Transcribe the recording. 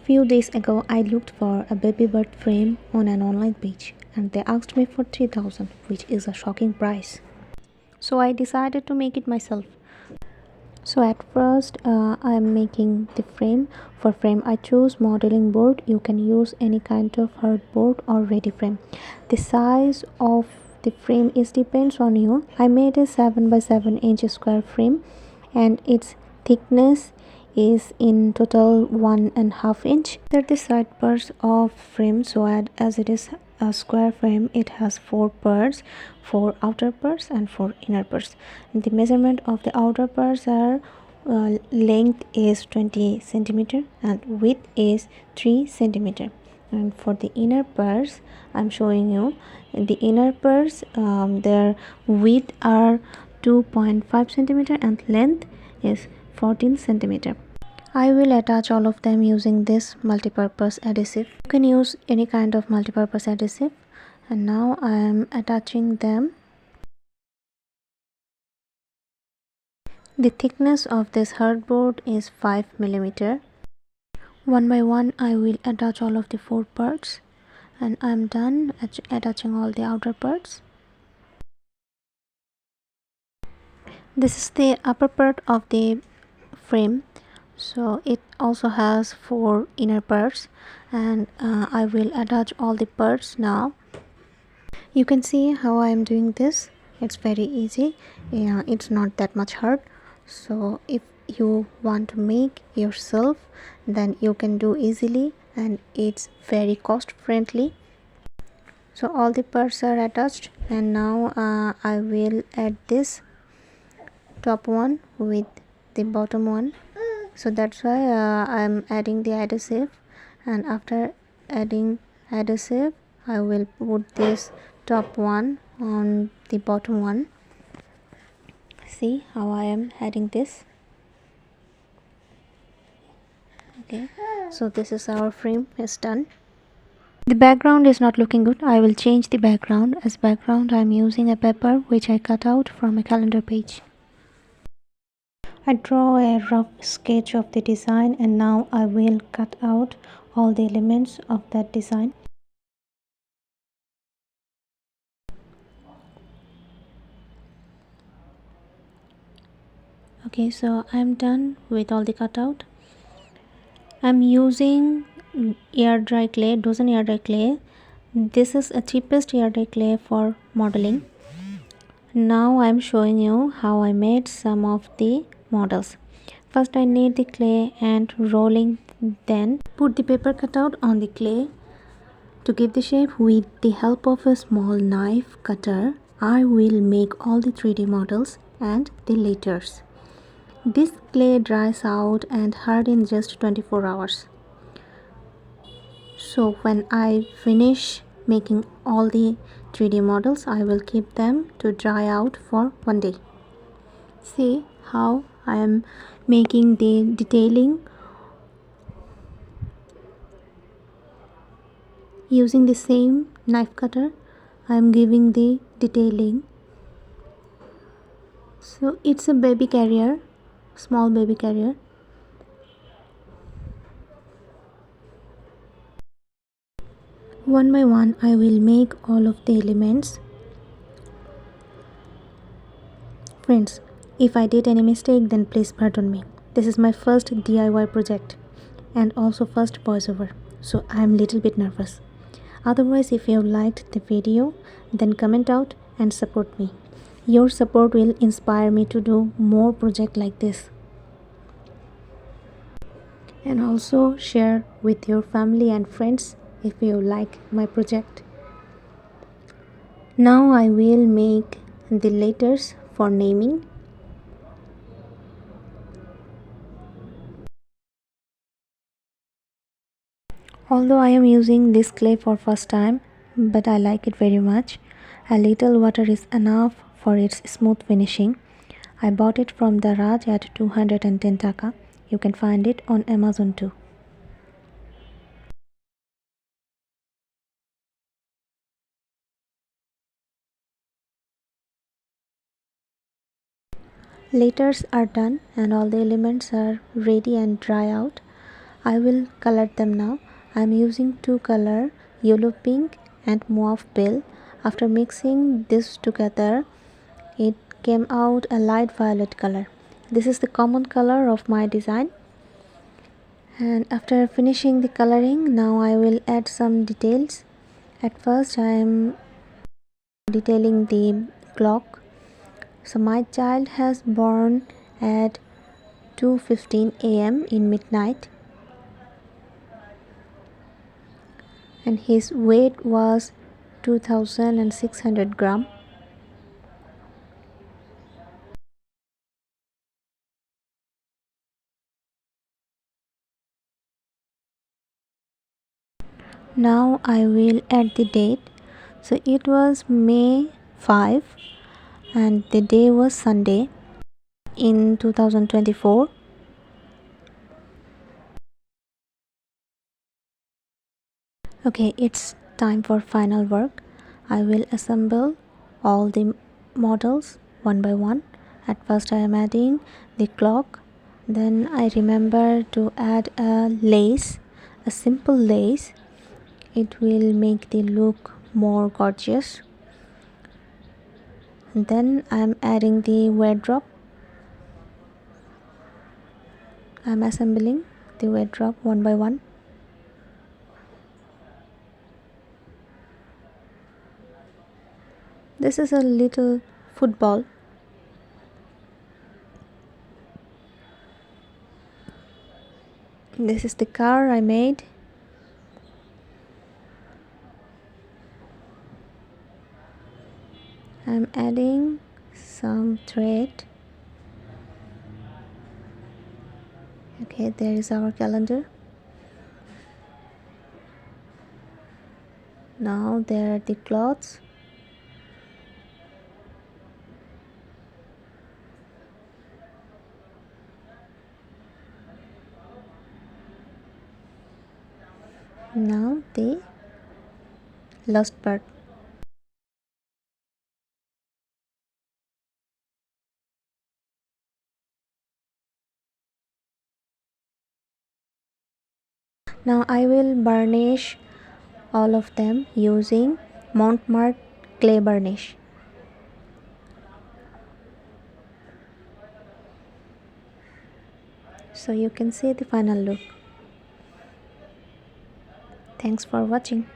Few days ago, I looked for a baby bird frame on an online page and they asked me for 3000, which is a shocking price. So I decided to make it myself. So at first, I am making the frame. For frame, I chose modeling board. You can use any kind of hardboard or ready frame. The size of the frame is depends on you. I made a 7 by 7 inch square frame, and its thickness is in total 1.5 inch. These are the side parts of frame. So as it is a square frame, it has 4 parts, 4 outer parts and 4 inner parts. The measurement of the outer parts are length is 20 centimeter and width is 3 centimeter. And for the inner parts, I'm showing you the inner parts, their width are 2.5 centimeter and length is 14 centimeter. I will attach all of them using this multi-purpose adhesive. You can use any kind of multi-purpose adhesive. And now I am attaching them. The thickness of this hardboard is 5 millimeter. One by one I will attach all of the 4 parts, and I am done attaching all the outer parts. This is the upper part of the frame, so it also has 4 inner parts, and I will attach all the parts now. You can see how I am doing this. It's very easy. It's not that much hard. So if you want to make yourself, then you can do easily, and it's very cost friendly. So all the parts are attached, and now I will add this top one with the bottom one. So that's why I'm adding the adhesive, and after adding adhesive I will put this top one on the bottom one. See how I am adding this. Okay, so this is our frame is done. The background is not looking good. I will change the background. As background I am using a paper which I cut out from a calendar page. I draw a rough sketch of the design, and now I will cut out all the elements of that design. Okay, so I'm done with all the cutout. I'm using air dry clay, dozen air dry clay. This is a cheapest air dry clay for modeling. Now I'm showing you how I made some of the models. First I knead the clay and rolling, then put the paper cutout on the clay. To give the shape with the help of a small knife cutter, I will make all the 3D models and the letters. This clay dries out and hard in just 24 hours. So when I finish making all the 3D models, I will keep them to dry out for one day. See how I am making the detailing. Using the same knife cutter, I am giving the detailing. So it's a baby carrier, small baby carrier. One by one I will make all of the elements. Friends, if I did any mistake, then please pardon me. This is my first DIY project and also first voiceover, so I am little bit nervous. Otherwise, if you liked the video, then comment out and support me. Your support will inspire me to do more projects like this. And also share with your family and friends if you like my project. Now I will make the letters for naming. Although I am using this clay for first time, but I like it very much. A little water is enough for its smooth finishing. I bought it from the Raj at 210 taka. You can find it on Amazon too. Letters are done and all the elements are ready and dry out. I will color them now. I am using two color, yellow pink and mauve pale. After mixing this together, it came out a light violet color. This is the common color of my design. And after finishing the coloring, now I will add some details. At first I am detailing the clock. So my child has born at 2:15 a.m. in midnight, and his weight was 2600 gram. Now I will add the date. So it was May 5 and the day was Sunday in 2024. Okay, it's time for final work. I will assemble all the models one by one. At first I am adding the clock, then I remember to add a lace, a simple lace. It will make the look more gorgeous. And then I am adding the wardrobe. I am assembling the wardrobe one by one. This is a little football. This is the car I made. I'm adding some thread. Okay, there is our calendar. Now there are the cloths. Now the lost bird. Now I will burnish all of them using Montmartre clay burnish. So you can see the final look. Thanks for watching.